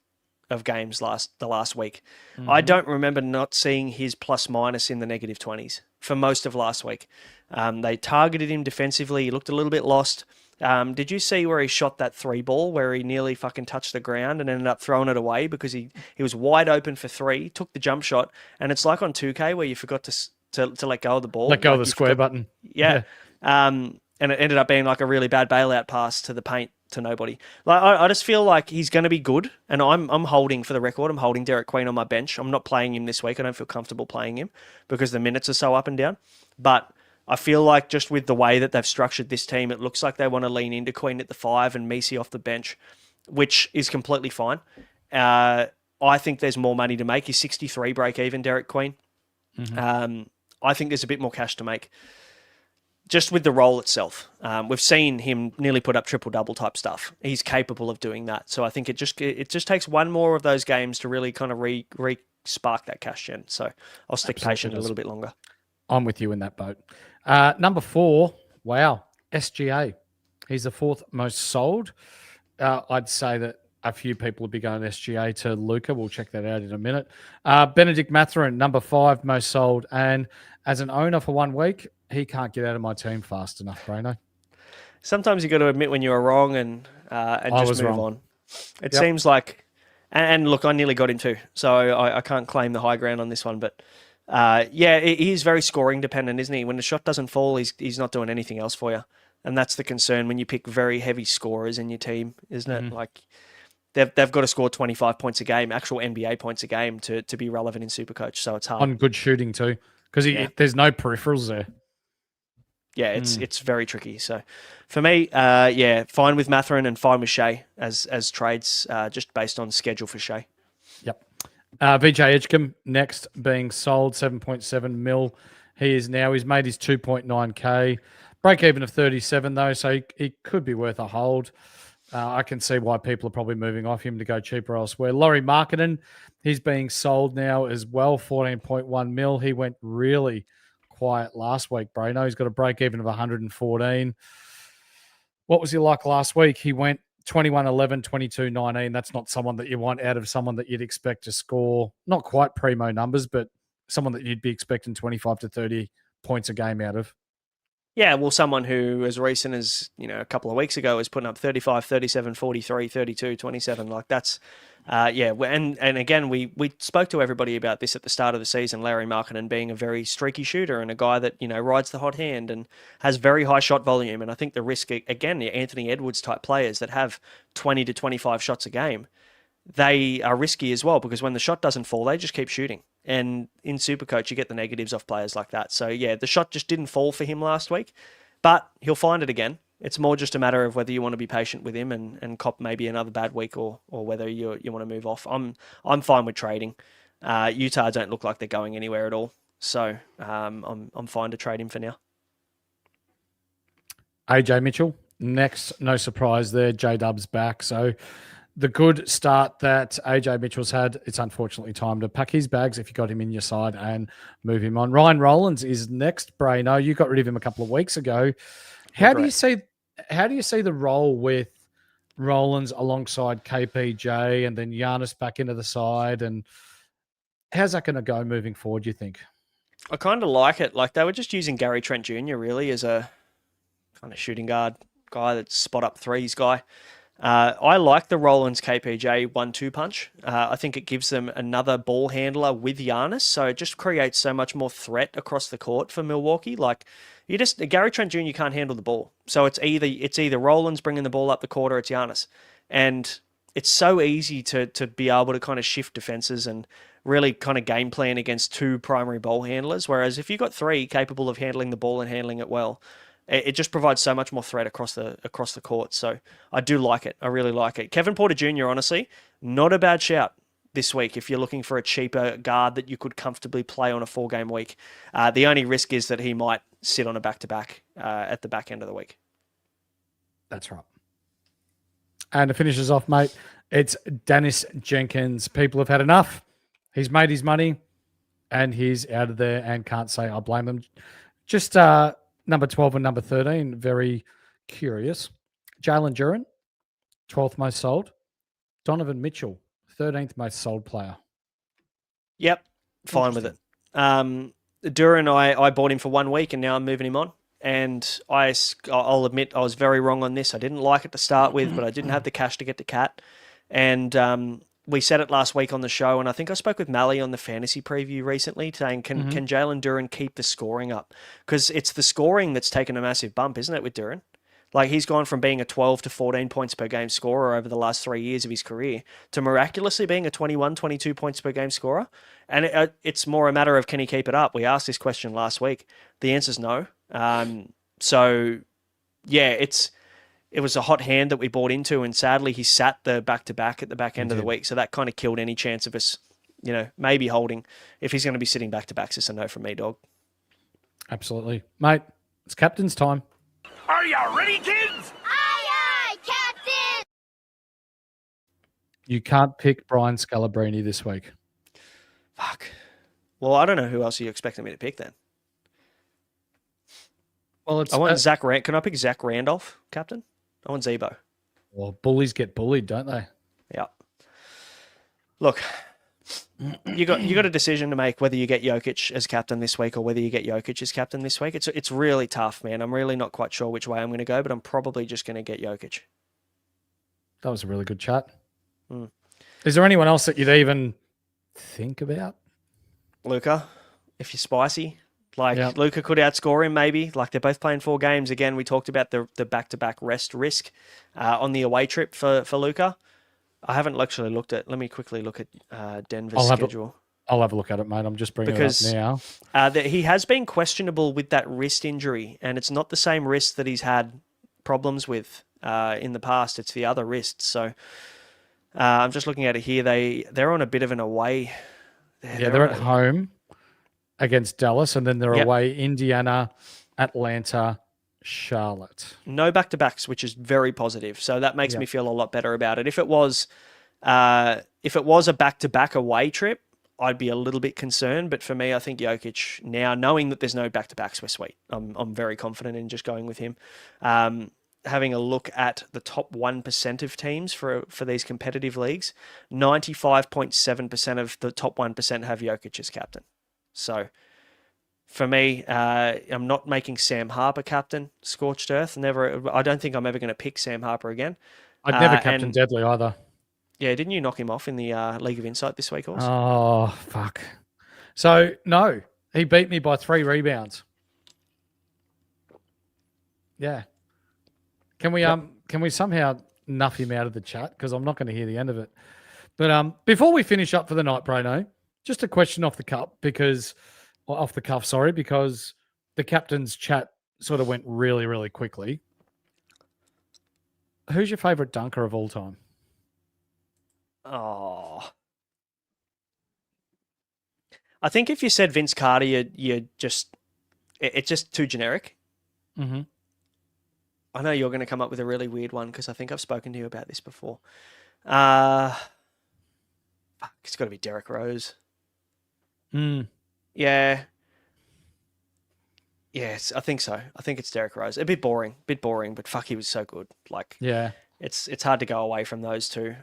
of games the last week. I don't remember not seeing his plus-minus in the -20s for most of last week. They targeted him defensively. He looked a little bit lost. Did you see where he shot that 3 ball where he nearly fucking touched the ground and ended up throwing it away because he was wide open for 3, took the jump shot, and it's like on 2K where you forgot to let go of the ball. Let go of the square button. Yeah. And it ended up being like a really bad bailout pass to the paint to nobody. Like I just feel like he's going to be good, and I'm holding, for the record, I'm holding Derek Queen on my bench. I'm not playing him this week. I don't feel comfortable playing him because the minutes are so up and down. But I feel like just with the way that they've structured this team, it looks like they want to lean into Queen at the 5 and Messi off the bench, which is completely fine. I think there's more money to make. He's 63 break even, Derek Queen. I think there's a bit more cash to make. Just with the role itself. We've seen him nearly put up triple-double type stuff. He's capable of doing that. So I think it just takes one more of those games to really kind of re-spark that cash gen. So I'll stick patient a little bit longer. I'm with you in that boat. Number 4, wow, SGA. He's the 4th most sold. I'd say that a few people will be going SGA to Luca. We'll check that out in a minute. Benedict Mathurin, number 5 most sold. And as an owner for 1 week, he can't get out of my team fast enough, Braino. Sometimes you got to admit when you were wrong and just move on. It seems like, and look, I nearly got him too, so I can't claim the high ground on this one. But he is very scoring dependent, isn't he? When the shot doesn't fall, he's not doing anything else for you, and that's the concern when you pick very heavy scorers in your team, isn't it? Like they've got to score 25 points a game, actual NBA points a game to be relevant in SuperCoach. So it's hard. On good shooting too, because there's no peripherals there. Yeah, it's very tricky. So for me, fine with Mathurin and fine with Shea as trades, just based on schedule for Shea. Yep. VJ Edgecombe next being sold 7.7 mil. He's made his 2.9K. Break even of 37 though, so he could be worth a hold. I can see why people are probably moving off him to go cheaper elsewhere. Laurie Markkinen, he's being sold now as well, 14.1 mil. He went really quiet last week, Braino. He's got a break even of 114. What was he like last week? He went 21-11, 22-19. That's not someone that you want out of someone that you'd expect to score, not quite Premo numbers, but someone that you'd be expecting 25 to 30 points a game out of. Yeah, well, someone who as recent as, a couple of weeks ago was putting up 35, 37, 43, 32, 27. Like that's, And again, we spoke to everybody about this at the start of the season, Larry Markkinen being a very streaky shooter and a guy that, rides the hot hand and has very high shot volume. And I think the risk, again, the Anthony Edwards type players that have 20 to 25 shots a game, they are risky as well because when the shot doesn't fall, they just keep shooting. And in SuperCoach, you get the negatives off players like that. So, the shot just didn't fall for him last week, but he'll find it again. It's more just a matter of whether you want to be patient with him and cop maybe another bad week or whether you want to move off. I'm fine with trading. Utah don't look like they're going anywhere at all. So I'm fine to trade him for now. AJ Mitchell, next, no surprise there. J-Dub's back. So the good start that AJ Mitchell's had, it's unfortunately time to pack his bags if you got him in your side and move him on. Ryan Rollins is next, Braino. You got rid of him a couple of weeks ago. How do you see the role with Rollins alongside KPJ and then Giannis back into the side? And how's that going to go moving forward, do you think? I kind of like it. Like they were just using Gary Trent Jr. really as a kind of shooting guard guy that's spot up threes guy. I like the Rollins KPJ 1-2 punch. I think it gives them another ball handler with Giannis, so it just creates so much more threat across the court for Milwaukee. Like Gary Trent Jr. can't handle the ball, so it's either Rollins bringing the ball up the court or it's Giannis, and it's so easy to be able to kind of shift defenses and really kind of game plan against two primary ball handlers. Whereas if you've got three capable of handling the ball and handling it well, it just provides so much more threat across the court. So I do like it. I really like it. Kevin Porter Jr., honestly, not a bad shout this week if you're looking for a cheaper guard that you could comfortably play on a 4-game week. The only risk is that he might sit on a back-to-back at the back end of the week. That's right. And to finish us off, mate, it's Dennis Jenkins. People have had enough. He's made his money and he's out of there and can't say I blame him. Just number 12 and number 13, very curious. Jalen Duren, 12th most sold. Donovan Mitchell, 13th most sold player. Yep, fine with it. Duren, I bought him for 1 week and now I'm moving him on. And I'll admit I was very wrong on this. I didn't like it to start with, but I didn't have the cash to get to Cat. And we said it last week on the show, and I think I spoke with Mally on the fantasy preview recently, saying, can Jalen Duren keep the scoring up? Because it's the scoring that's taken a massive bump, isn't it, with Duren? Like, he's gone from being a 12 to 14 points per game scorer over the last 3 years of his career to miraculously being a 21, 22 points per game scorer. And it's more a matter of, can he keep it up? We asked this question last week. The answer's no. It was a hot hand that we bought into, and sadly he sat the back-to-back at the back end of the week, so that kind of killed any chance of us, maybe holding. If he's going to be sitting back-to-backs, it's a no from me, dog. Absolutely. Mate, it's captain's time. Are you ready, kids? Aye, aye, Captain! You can't pick Brian Scalabrine this week. Fuck. Well, I don't know who else you're expecting me to pick then. Well, it's I want Zach Rand. Can I pick Zach Randolph, captain? I want Zebo. well, bullies get bullied, don't they? Yeah. Look, you got a decision to make whether you get Jokic as captain this week or whether you get Jokic as captain this week. It's really tough, man. I'm really not quite sure which way I'm going to go, but I'm probably just going to get Jokic. That was a really good chat. Mm. Is there anyone else that you'd even think about? Luka, if you're spicy. Like, Yep. Luka could outscore him, maybe. Like, they're both playing 4 games. Again, we talked about the back-to-back rest risk on the away trip for Luka. I haven't actually looked at... Let me quickly look at Denver's schedule. I'll have a look at it, mate. I'm just bringing it up now. He has been questionable with that wrist injury, and it's not the same wrist that he's had problems with in the past. It's the other wrist. So I'm just looking at it here. They're on a bit of an away... They're at home against Dallas, and then they're away Indiana, Atlanta, Charlotte. No back-to-backs, which is very positive. So that makes me feel a lot better about it. If it was a back-to-back away trip, I'd be a little bit concerned. But for me, I think Jokic, now knowing that there's no back-to-backs, we're sweet. I'm very confident in just going with him. Having a look at the top 1% of teams for these competitive leagues, 95.7% of the top 1% have Jokic as captain. So for me, I'm not making Sam Harper captain. Scorched earth. Never. I don't think I'm ever going to pick Sam Harper again. I'd never captain Deadly either. Yeah, didn't you knock him off in the League of Insight this week also? Oh, fuck. So, no, he beat me by 3 rebounds. Yeah. Can we somehow nuff him out of the chat? Because I'm not going to hear the end of it. But before we finish up for the night, Braino, just a question off the cuff because the captain's chat sort of went really, really quickly. Who's your favorite dunker of all time? Oh, I think if you said Vince Carter, it's just too generic. Mm-hmm. I know you're going to come up with a really weird one because I think I've spoken to you about this before. It's got to be Derrick Rose. Yeah. Yes, I think so. I think it's Derrick Rose. A bit boring, but fuck, he was so good. Like, yeah, it's hard to go away from those two.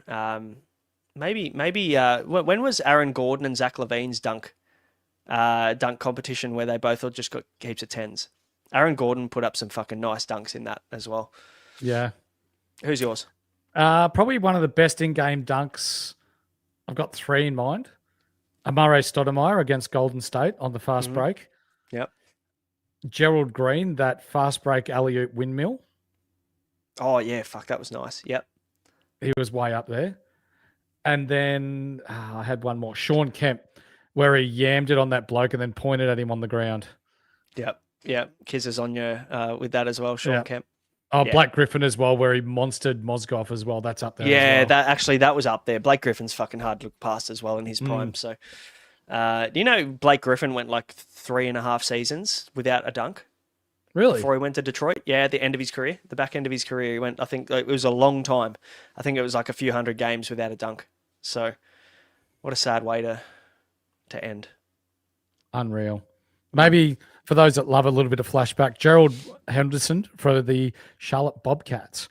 Maybe. When was Aaron Gordon and Zach LaVine's dunk competition where they both just got heaps of 10s? Aaron Gordon put up some fucking nice dunks in that as well. Yeah. Who's yours? Probably one of the best in-game dunks. I've got 3 in mind. Amare Stoudemire against Golden State on the fast break. Yep. Gerald Green, that fast break alley-oop windmill. Oh, yeah. Fuck, that was nice. Yep. He was way up there. And then I had one more. Sean Kemp, where he yammed it on that bloke and then pointed at him on the ground. Yep. Yeah. Kisses on you with that as well, Sean Kemp. Oh, yeah. Blake Griffin as well, where he monstered Mozgov as well. That's up there. Yeah, as well. that was up there. Blake Griffin's fucking hard to look past as well in his prime. So, do you know Blake Griffin went like 3.5 seasons without a dunk? Really? Before he went to Detroit? Yeah, at the end of his career. The back end of his career, he went, I think it was a long time. I think it was like a few hundred games without a dunk. So, what a sad way to end. Unreal. Maybe for those that love a little bit of flashback, Gerald Henderson for the Charlotte Bobcats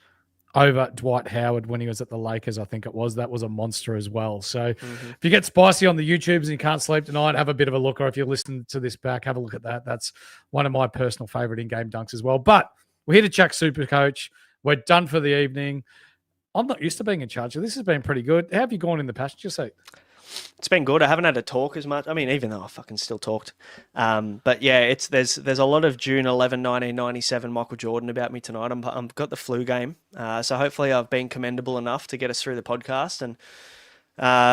over Dwight Howard when he was at the Lakers, I think it was. That was a monster as well. So if you get spicy on the YouTubes and you can't sleep tonight, have a bit of a look. Or if you listen to this back, have a look at that. That's one of my personal favorite in-game dunks as well. But we're here to check SuperCoach. We're done for the evening. I'm not used to being in charge. This has been pretty good. How have you gone in the passenger seat? It's been good. I haven't had to talk as much. I mean, even though I fucking still talked. But yeah, there's a lot of June 11, 1997 Michael Jordan about me tonight. I've got the flu game. So hopefully I've been commendable enough to get us through the podcast. And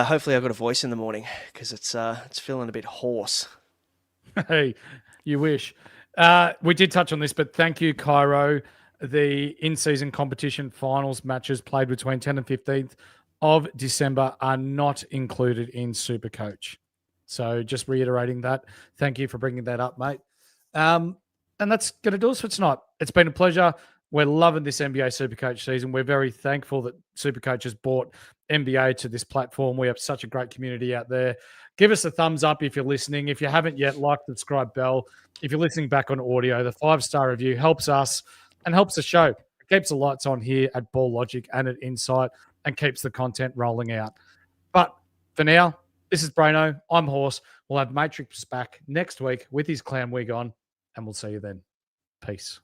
hopefully I've got a voice in the morning because it's feeling a bit hoarse. Hey, you wish. We did touch on this, but thank you, Cairo. The in-season competition finals matches played between 10th and 15th of December are not included in SuperCoach. So just reiterating that. Thank you for bringing that up, mate. And that's going to do us for tonight. It's been a pleasure. We're loving this NBA SuperCoach season. We're very thankful that SuperCoach has brought NBA to this platform. We have such a great community out there. Give us a thumbs up if you're listening. If you haven't yet, like, subscribe, bell. If you're listening back on audio, the 5-star review helps us and helps the show. It keeps the lights on here at Ball Logic and at Insight and keeps the content rolling out. But for now, this is Braino. I'm Horse. We'll have Mattrix back next week with his clown wig on, and we'll see you then. Peace.